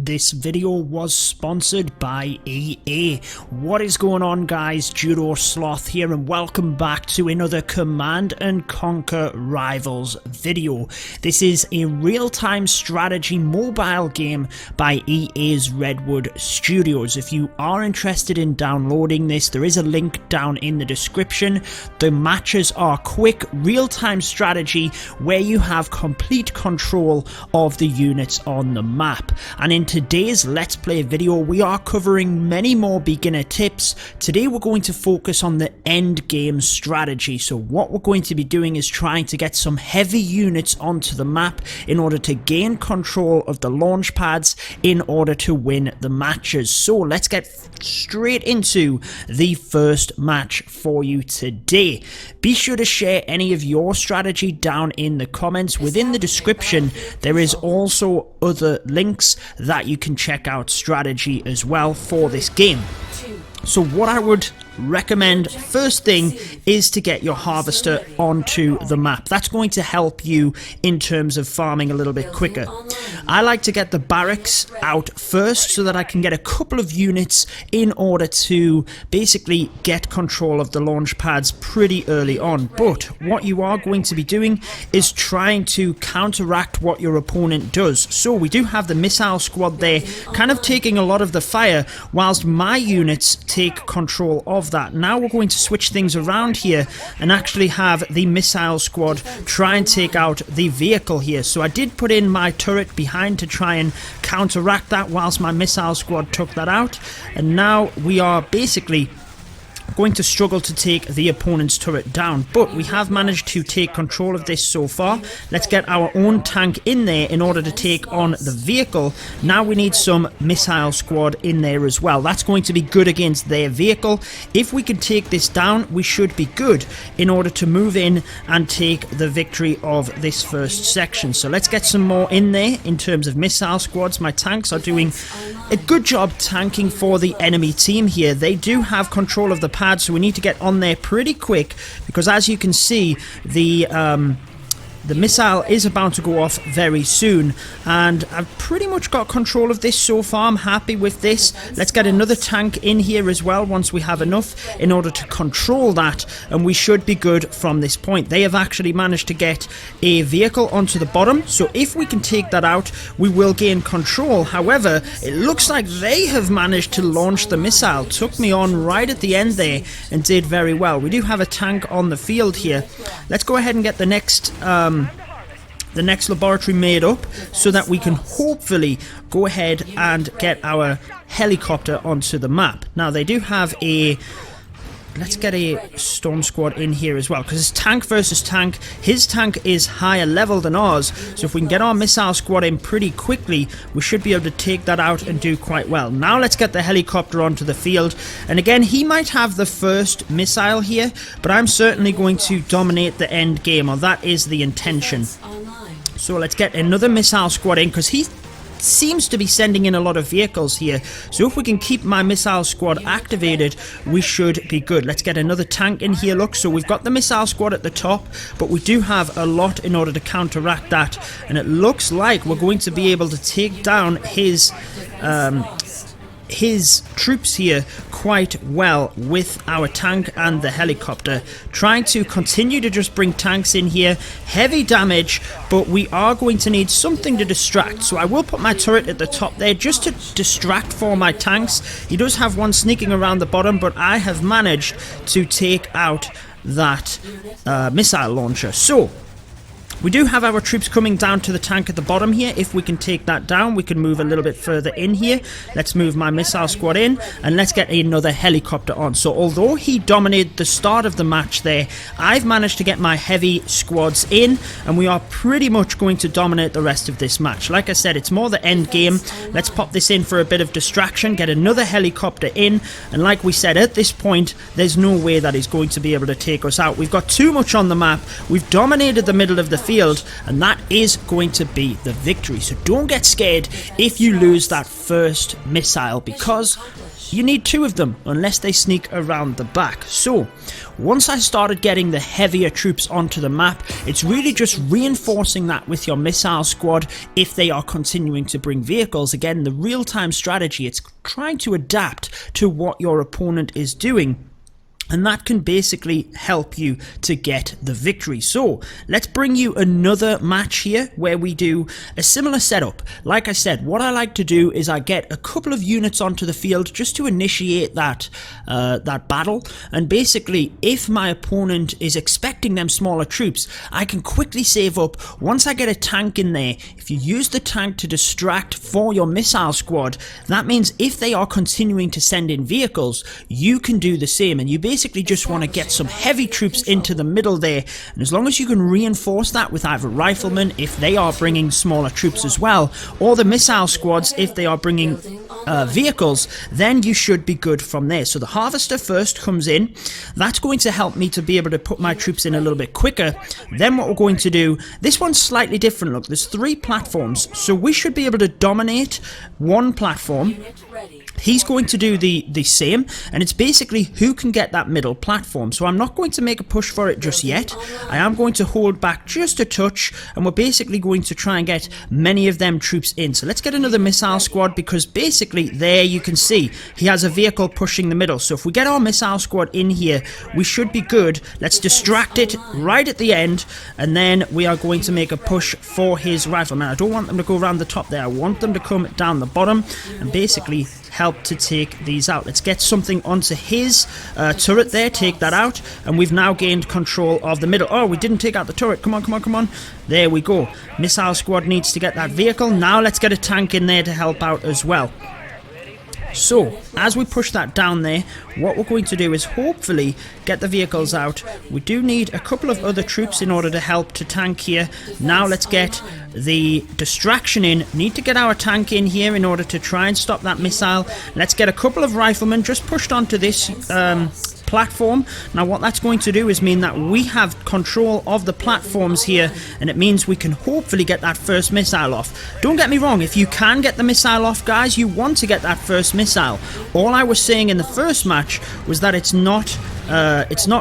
This video was sponsored by EA. What is going on, guys? Judo Sloth here, and welcome back to another Command & Conquer Rivals video. This is a real-time strategy mobile game by EA's Redwood Studios. If you are interested in downloading this, there is a link down in the description. The matches are quick, real-time strategy where you have complete control of the units on the map. And in today's Let's Play video, we are covering many more beginner tips. Today we're going to focus on the end game strategy. So what we're going to be doing is trying to get some heavy units onto the map in order to gain control of the launch pads in order to win the matches. So let's get straight into the first match for you today. Be sure to share any of your strategy down in the comments. Within the description there is also other links that you can check out strategy as well for this game. So what I would recommend first thing is to get your harvester onto the map. That's going to help you in terms of farming a little bit quicker. I like to get the barracks out first so that I can get a couple of units in order to basically get control of the launch pads pretty early on. But what you are going to be doing is trying to counteract what your opponent does. So we do have the missile squad there kind of taking a lot of the fire whilst my units take control of that. Now we're going to switch things around here and actually have the missile squad try and take out the vehicle here. So I did put in my turret behind to try and counteract that whilst my missile squad took that out, and now we are basically going to struggle to take the opponent's turret down, but we have managed to take control of this so far. Let's get our own tank in there in order to take on the vehicle. Now we need some missile squad in there as well. That's going to be good against their vehicle. If we can take this down, we should be good in order to move in and take the victory of this first section. So let's get some more in there in terms of missile squads. My tanks are doing a good job tanking for the enemy team here. They do have control of the pad, so we need to get on there pretty quick because, as you can see, the missile is about to go off very soon, and I've pretty much got control of this so far. I'm happy with this. Let's get another tank in here as well once we have enough in order to control that, and we should be good from this point. They have actually managed to get a vehicle onto the bottom, so if we can take that out, we will gain control. However, it looks like they have managed to launch the missile. Took me on right at the end there and did very well. We do have a tank on the field here. Let's go ahead and get the next laboratory made up so that we can hopefully go ahead and get our helicopter onto the map. Now they do have a... Let's get a storm squad in here as well, because it's tank versus tank. His tank is higher level than ours, so if we can get our missile squad in pretty quickly, we should be able to take that out and do quite well. Now let's get the helicopter onto the field, and again, he might have the first missile here, but I'm certainly going to dominate the end game, or that is the intention. So let's get another missile squad in, because he seems to be sending in a lot of vehicles here. So if we can keep my missile squad activated, we should be good. Let's get another tank in here. Look, so we've got the missile squad at the top, but we do have a lot in order to counteract that, and it looks like we're going to be able to take down his troops here quite well with our tank and the helicopter. Trying to continue to just bring tanks in here. Heavy damage, but we are going to need something to distract. So I will put my turret at the top there just to distract for my tanks. He does have one sneaking around the bottom, but I have managed to take out that missile launcher. So we do have our troops coming down to the tank at the bottom here. If we can take that down, we can move a little bit further in here. Let's move my missile squad in, and let's get another helicopter on. So although he dominated the start of the match there, I've managed to get my heavy squads in, and we are pretty much going to dominate the rest of this match. Like I said, it's more the end game. Let's pop this in for a bit of distraction, get another helicopter in, and like we said, at this point, there's no way that he's going to be able to take us out. We've got too much on the map. We've dominated the middle of the field, and that is going to be the victory. So don't get scared if you lose that first missile, because you need 2 of them unless they sneak around the back. So once I started getting the heavier troops onto the map, it's really just reinforcing that with your missile squad if they are continuing to bring vehicles. Again, the real-time strategy, it's trying to adapt to what your opponent is doing. And that can basically help you to get the victory. So let's bring you another match here where we do a similar setup. Like I said, what I like to do is I get a couple of units onto the field just to initiate that battle. And basically, if my opponent is expecting them smaller troops, I can quickly save up. Once I get a tank in there, if you use the tank to distract for your missile squad, that means if they are continuing to send in vehicles, you can do the same. And you basically just want to get some heavy troops into the middle there, and as long as you can reinforce that with either riflemen if they are bringing smaller troops as well, or the missile squads if they are bringing vehicles, then you should be good from there. So the harvester first comes in. That's going to help me to be able to put my troops in a little bit quicker. Then what we're going to do, this one's slightly different. Look, there's 3 platforms, so we should be able to dominate one platform. He's going to do the same, and it's basically who can get that middle platform. So I'm not going to make a push for it just yet. I am going to hold back just a touch, and we're basically going to try and get many of them troops in. So let's get another missile squad, because basically there you can see he has a vehicle pushing the middle. So if we get our missile squad in here, we should be good. Let's distract it right at the end, and then we are going to make a push for his riflemen. I don't want them to go around the top there. I want them to come down the bottom and basically help to take these out. Let's get something onto his turret there, take that out, and we've now gained control of the middle. Oh, we didn't take out the turret. Come on, come on, come on. There we go. Missile squad needs to get that vehicle. Now let's get a tank in there to help out as well. So, as we push that down there, what we're going to do is hopefully get the vehicles out. We do need a couple of other troops in order to help to tank here. Now let's get the distraction in. Need to get our tank in here in order to try and stop that missile. Let's get a couple of riflemen just pushed onto this platform. Now what that's going to do is mean that we have control of the platforms here, and it means we can hopefully get that first missile off. Don't get me wrong, if you can get the missile off, guys, you want to get that first missile. All I was saying in the first match was that it's not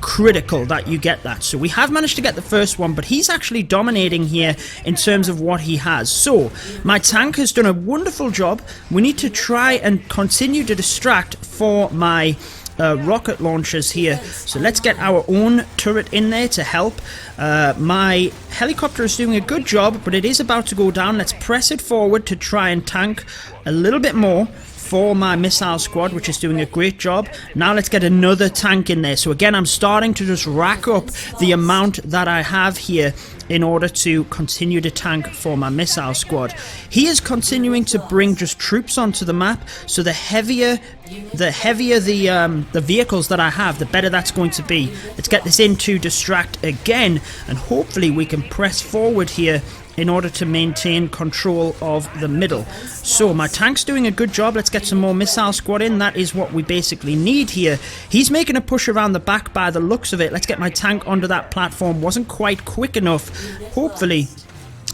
critical that you get that. So we have managed to get the first one, but he's actually dominating here in terms of what he has. So my tank has done a wonderful job. We need to try and continue to distract for my rocket launchers here. So let's get our own turret in there to help. My helicopter is doing a good job, but it is about to go down. Let's press it forward to try and tank a little bit more for my missile squad, which is doing a great job. Now let's get another tank in there. So again, I'm starting to just rack up the amount that I have here in order to continue to tank for my missile squad. He is continuing to bring just troops onto the map, so the heavier the vehicles that I have, the better that's going to be. Let's get this in to distract again, and hopefully we can press forward here in order to maintain control of the middle. So my tank's doing a good job. Let's get some more missile squad in. That is what we basically need here. He's making a push around the back by the looks of it. Let's get my tank onto that platform. Wasn't quite quick enough. Hopefully,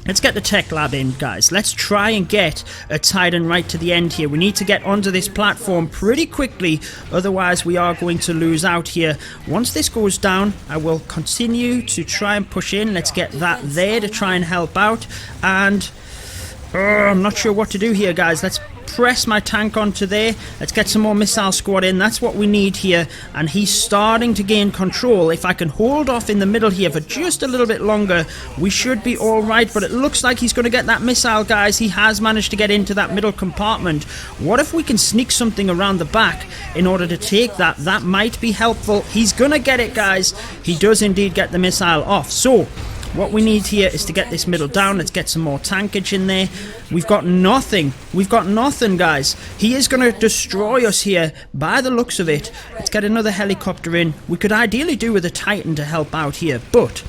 let's get the tech lab in, guys. Let's try and get a Titan right to the end here. We need to get onto this platform pretty quickly, otherwise we are going to lose out here. Once this goes down, I will continue to try and push in. Let's get that there to try and help out. And I'm not sure what to do here, guys. Let's press my tank onto there. Let's get some more missile squad in. That's what we need here, and he's starting to gain control. If I can hold off in the middle here for just a little bit longer, we should be all right. But it looks like he's going to get that missile, guys. He has managed to get into that middle compartment. What if we can sneak something around the back in order to take that? That might be helpful. He's gonna get it, guys. He does indeed get the missile off. So what we need here is to get this middle down. Let's get some more tankage in there. We've got nothing. We've got nothing, guys. He is going to destroy us here by the looks of it. Let's get another helicopter in. We could ideally do with a Titan to help out here, but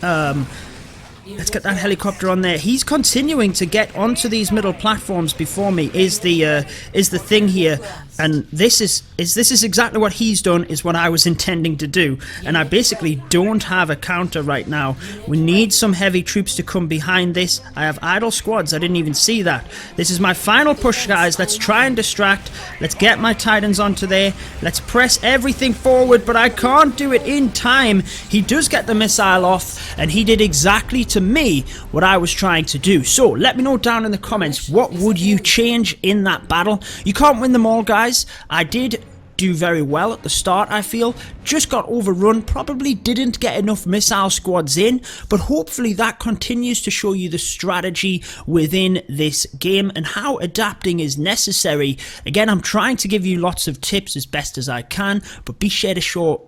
let's get that helicopter on there. He's continuing to get onto these middle platforms before me is the thing here. And this is exactly what he's done, is what I was intending to do. And I basically don't have a counter right now. We need some heavy troops to come behind this. I have idle squads. I didn't even see that. This is my final push, guys. Let's try and distract. Let's get my Titans onto there. Let's press everything forward, but I can't do it in time. He does get the missile off, and he did exactly to me what I was trying to do. So let me know down in the comments, what would you change in that battle? You can't win them all, guys. I did do very well at the start, I feel. Just got overrun, probably didn't get enough missile squads in, but hopefully that continues to show you the strategy within this game and how adapting is necessary. Again, I'm trying to give you lots of tips as best as I can, but be sure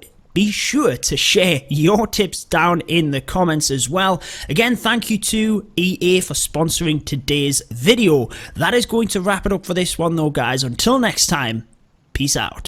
to share your tips down in the comments as well. Again, thank you to EA for sponsoring today's video. That is going to wrap it up for this one though, guys. Until next time, peace out.